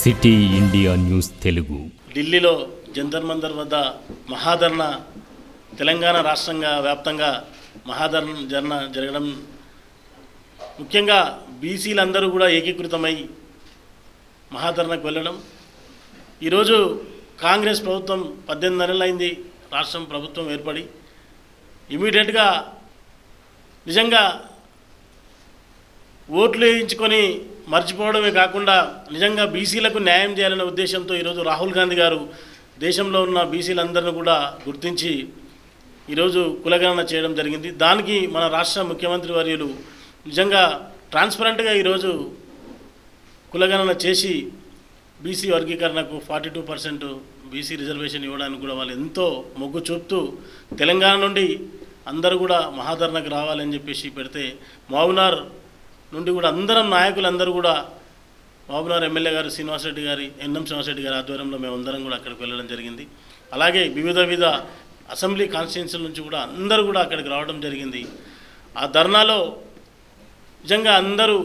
City India news Telugu. ఢిల్లీలో జంతర్ మంతర్ వద్ద మహాధర్నా తెలంగాణ రాష్ట్రంగా వ్యాప్తంగా మహాధర్నా జరగడం, ముఖ్యంగా బీసీలందరూ కూడా ఏకీకృతమై మహాధర్నాకు వెళ్ళడం. ఈరోజు కాంగ్రెస్ ప్రభుత్వం 18 నెలలైంది రాష్ట్రం ప్రభుత్వం ఏర్పడి, ఇమీడియట్గా నిజంగా ఓట్లు వేయించుకొని మర్చిపోవడమే కాకుండా నిజంగా బీసీలకు న్యాయం చేయాలనే ఉద్దేశంతో ఈరోజు రాహుల్ గాంధీ గారు దేశంలో ఉన్న బీసీలందరినీ కూడా గుర్తించి ఈరోజు కులగణన చేయడం జరిగింది. దానికి మన రాష్ట్ర ముఖ్యమంత్రి వర్యులు నిజంగా ట్రాన్స్పరెంట్గా ఈరోజు కులగణన చేసి బీసీ వర్గీకరణకు 42% బీసీ రిజర్వేషన్ ఇవ్వడానికి కూడా వాళ్ళు ఎంతో మొగ్గు చూపుతూ తెలంగాణ నుండి అందరూ కూడా మహాధర్నాకు రావాలని చెప్పేసి పెడితే, మహబూబ్నగర్ నుండి కూడా అందరం నాయకులందరూ కూడా మహబూబ్నగర్ ఎమ్మెల్యే గారు శ్రీనివాసరెడ్డి గారి ఎన్ఎం శ్రీనివాసరెడ్డి గారి ఆధ్వర్యంలో మేమందరం కూడా అక్కడికి వెళ్ళడం జరిగింది. అలాగే వివిధ అసెంబ్లీ కాన్స్టిట్యున్సీల నుంచి కూడా అందరూ కూడా అక్కడికి రావడం జరిగింది. ఆ ధర్నాలో నిజంగా అందరూ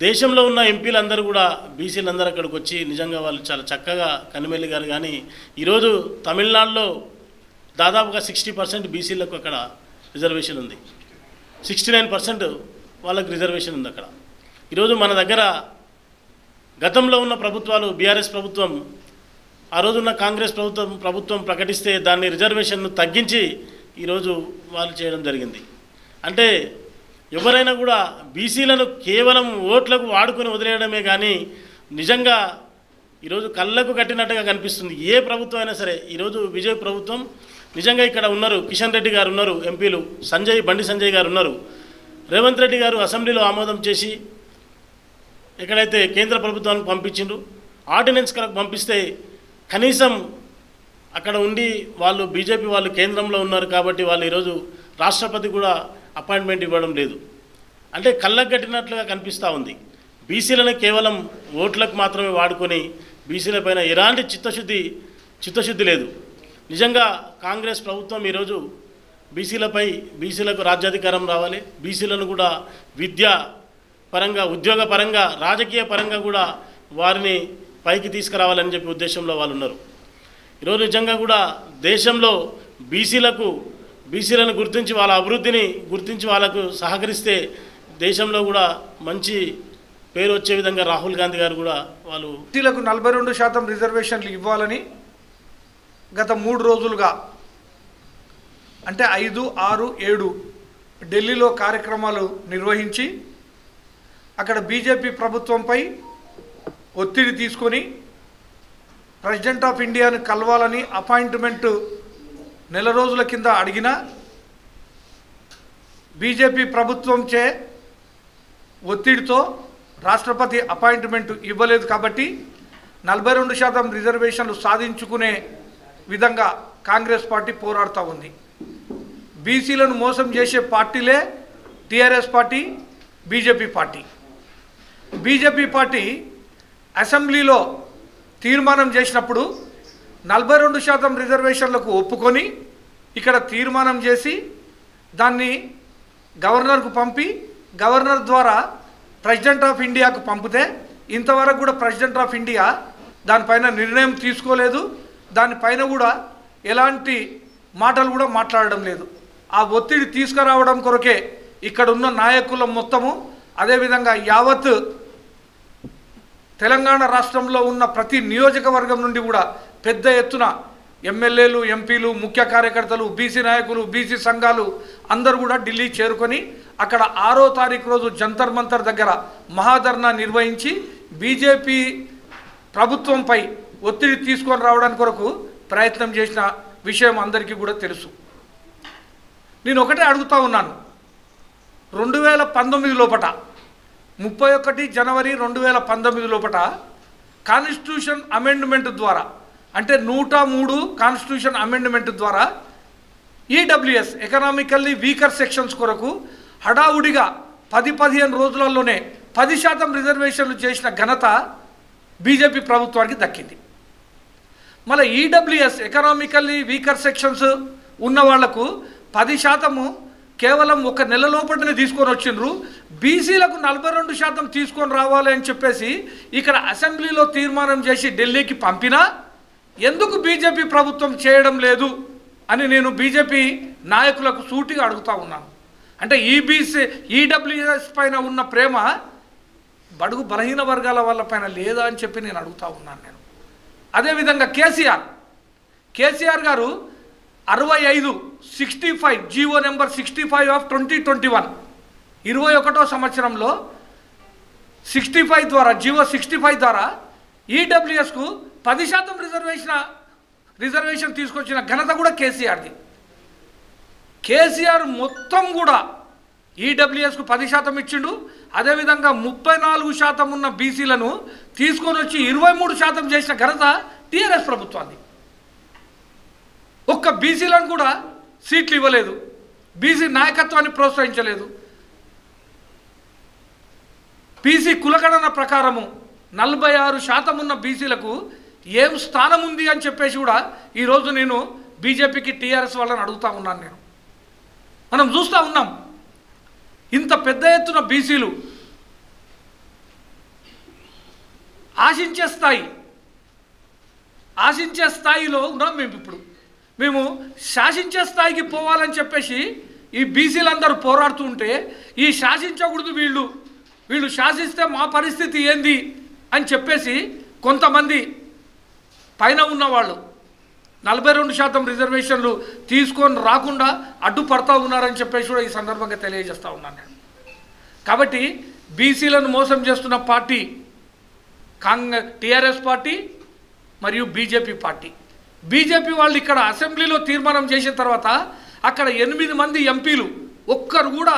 దేశంలో ఉన్న ఎంపీలందరూ కూడా బీసీలందరూ అక్కడికి వచ్చి నిజంగా వాళ్ళు చాలా చక్కగా కనిమెల్లి గారు కానీ ఈరోజు తమిళనాడులో దాదాపుగా 60% బీసీలకు అక్కడ రిజర్వేషన్ ఉంది, 69% వాళ్ళకి రిజర్వేషన్ ఉంది అక్కడ. ఈరోజు మన దగ్గర గతంలో ఉన్న ప్రభుత్వాలు, బీఆర్ఎస్ ప్రభుత్వం, ఆ రోజున్న కాంగ్రెస్ ప్రభుత్వం ప్రకటిస్తే దాన్ని రిజర్వేషన్ను తగ్గించి ఈరోజు వాళ్ళు చేయడం జరిగింది. అంటే ఎవరైనా కూడా బీసీలను కేవలం ఓట్లకు వాడుకొని వదిలేయడమే కానీ నిజంగా ఈరోజు కళ్ళకు కట్టినట్టుగా కనిపిస్తుంది ఏ ప్రభుత్వం అయినా సరే. ఈరోజు విజయ్ ప్రభుత్వం నిజంగా ఇక్కడ ఉన్నారు, కిషన్ రెడ్డి గారు ఉన్నారు, ఎంపీలు బండి సంజయ్ గారు ఉన్నారు, రేవంత్ రెడ్డి గారు అసెంబ్లీలో ఆమోదం చేసి ఎక్కడైతే కేంద్ర ప్రభుత్వానికి పంపించిండ్రు, ఆర్డినెన్స్ కనుక పంపిస్తే కనీసం అక్కడ ఉండి వాళ్ళు బీజేపీ వాళ్ళు కేంద్రంలో ఉన్నారు కాబట్టి వాళ్ళు ఈరోజు రాష్ట్రపతి కూడా అపాయింట్మెంట్ ఇవ్వడం లేదు. అంటే కళ్ళకు కట్టినట్లుగా కనిపిస్తూ ఉంది. బీసీలను కేవలం ఓట్లకు మాత్రమే వాడుకొని బీసీలపైన ఎలాంటి చిత్తశుద్ధి లేదు. నిజంగా కాంగ్రెస్ ప్రభుత్వం ఈరోజు బీసీలకు రాజ్యాధికారం రావాలి, బీసీలను కూడా విద్యా పరంగా, ఉద్యోగ పరంగా, రాజకీయ పరంగా కూడా వారిని పైకి తీసుకురావాలని చెప్పి ఉద్దేశంలో వాళ్ళు ఉన్నారు. ఈరోజు నిజంగా కూడా దేశంలో బీసీలను గుర్తించి వాళ్ళ అభివృద్ధిని గుర్తించి వాళ్ళకు సహకరిస్తే దేశంలో కూడా మంచి పేరు వచ్చే విధంగా రాహుల్ గాంధీ గారు కూడా వాళ్ళు బీసీలకు 42% రిజర్వేషన్లు ఇవ్వాలని గత 3 రోజులుగా అంటే 5, 6, 7 ఢిల్లీలో కార్యక్రమాలు నిర్వహించి అక్కడ బీజేపీ ప్రభుత్వంపై ఒత్తిడి తీసుకొని ప్రెసిడెంట్ ఆఫ్ ఇండియాను కలవాలని అపాయింట్మెంట్ నెల రోజుల కింద అడిగినా బీజేపీ ప్రభుత్వంచే ఒత్తిడితో రాష్ట్రపతి అపాయింట్మెంట్ ఇవ్వలేదు. కాబట్టి 42% రిజర్వేషన్లు సాధించుకునే విధంగా కాంగ్రెస్ పార్టీ పోరాడుతూ ఉంది. బీసీలను మోసం చేసే పార్టీలే TRS party, BJP party. BJP party అసెంబ్లీలో తీర్మానం చేసినప్పుడు 42% రిజర్వేషన్లకు ఒప్పుకొని ఇక్కడ తీర్మానం చేసి దాన్ని గవర్నర్కు పంపి గవర్నర్ ద్వారా ప్రెసిడెంట్ ఆఫ్ ఇండియాకు పంపితే ఇంతవరకు కూడా ప్రెసిడెంట్ ఆఫ్ ఇండియా దానిపైన నిర్ణయం తీసుకోలేదు, దానిపైన కూడా ఎలాంటి మాటలు కూడా మాట్లాడడం లేదు. ఆ ఒత్తిడి తీసుకురావడం కొరకే ఇక్కడ ఉన్న నాయకుల మొత్తము, అదేవిధంగా యావత్ తెలంగాణ రాష్ట్రంలో ఉన్న ప్రతి నియోజకవర్గం నుండి కూడా పెద్ద ఎత్తున ఎమ్మెల్యేలు, ఎంపీలు, ముఖ్య కార్యకర్తలు, బీసీ నాయకులు, బీసీ సంఘాలు అందరూ కూడా ఢిల్లీ చేరుకొని అక్కడ 6వ తారీఖు రోజు జంతర్ మంతర్ దగ్గర మహాధర్నా నిర్వహించి బీజేపీ ప్రభుత్వంపై ఒత్తిడి తీసుకొని రావడానికి కొరకు ప్రయత్నం చేసిన విషయం అందరికీ కూడా తెలుసు. నేను ఒకటే అడుగుతూ ఉన్నాను, 2019 లోపట 31 జనవరి 2019 లోపట కాన్స్టిట్యూషన్ అమెండ్మెంట్ ద్వారా అంటే 103 కాన్స్టిట్యూషన్ అమెండ్మెంట్ ద్వారా ఈడబ్ల్యూఎస్ ఎకనామికల్లీ వీకర్ సెక్షన్స్ కొరకు హడావుడిగా 10-15 రోజులలోనే 10% రిజర్వేషన్లు చేసిన ఘనత బీజేపీ ప్రభుత్వానికి దక్కింది. మళ్ళీ ఈడబ్ల్యూఎస్ ఎకనామికల్లీ వీకర్ సెక్షన్స్ ఉన్న వాళ్లకు 10% కేవలం ఒక నెల లోపలనే తీసుకొని వచ్చిండ్రు. బీసీలకు 42% తీసుకొని రావాలి అని చెప్పేసి ఇక్కడ అసెంబ్లీలో తీర్మానం చేసి ఢిల్లీకి పంపినా ఎందుకు బీజేపీ ప్రభుత్వం చేయడం లేదు అని నేను బీజేపీ నాయకులకు సూటిగా అడుగుతా ఉన్నాను. అంటే ఈడబ్ల్యూఎస్ పైన ఉన్న ప్రేమ బడుగు బలహీన వర్గాల వాళ్ళ పైన లేదా అని చెప్పి నేను అడుగుతా ఉన్నాను. నేను అదేవిధంగా కేసీఆర్ గారు 65 జీవో నెంబర్ 65 ఆఫ్ 2021 21వ సంవత్సరంలో 65 ద్వారా జీవో 65 ద్వారా ఈడబ్ల్యూఎస్కు 10% రిజర్వేషన్ తీసుకొచ్చిన ఘనత కూడా కేసీఆర్ది. కేసీఆర్ మొత్తం కూడా ఈడబ్ల్యూఎస్కు 10% ఇచ్చిండు. అదేవిధంగా 34% ఉన్న బీసీలను తీసుకొని వచ్చి 23% చేసిన ఘనత టీఆర్ఎస్ ప్రభుత్వాన్ని. ఒక్క బీసీలను కూడా సీట్లు ఇవ్వలేదు, బీసీ నాయకత్వాన్ని ప్రోత్సహించలేదు. బీసీ కులగణన ప్రకారము 46% ఉన్న బీసీలకు ఏం స్థానం ఉంది అని చెప్పేసి కూడా ఈరోజు నేను బీజేపీకి టీఆర్ఎస్ వాళ్ళని అడుగుతూ ఉన్నాను. నేను మనం చూస్తూ ఉన్నాం ఇంత పెద్ద ఎత్తున బీసీలు ఆశించే స్థాయిలో ఉన్నాం. మేము శాసించే స్థాయికి పోవాలని చెప్పేసి ఈ బీసీలందరూ పోరాడుతూ ఉంటే ఈ శాసించకూడదు వీళ్ళు శాసిస్తే మా పరిస్థితి ఏంది అని చెప్పేసి కొంతమంది పైన ఉన్నవాళ్ళు 42% రిజర్వేషన్లు తీసుకొని రాకుండా అడ్డుపడతా ఉన్నారని చెప్పేసి కూడా ఈ సందర్భంగా తెలియజేస్తూ ఉన్నాను నేను. కాబట్టి బీసీలను మోసం చేస్తున్న పార్టీ టీఆర్ఎస్ పార్టీ మరియు బీజేపీ పార్టీ. బీజేపీ వాళ్ళు ఇక్కడ అసెంబ్లీలో తీర్మానం చేసిన తర్వాత అక్కడ 8 మంది ఎంపీలు ఒక్కరు కూడా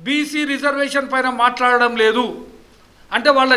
బీసీ రిజర్వేషన్ పైన మాట్లాడడం లేదు. అంటే వాళ్ళ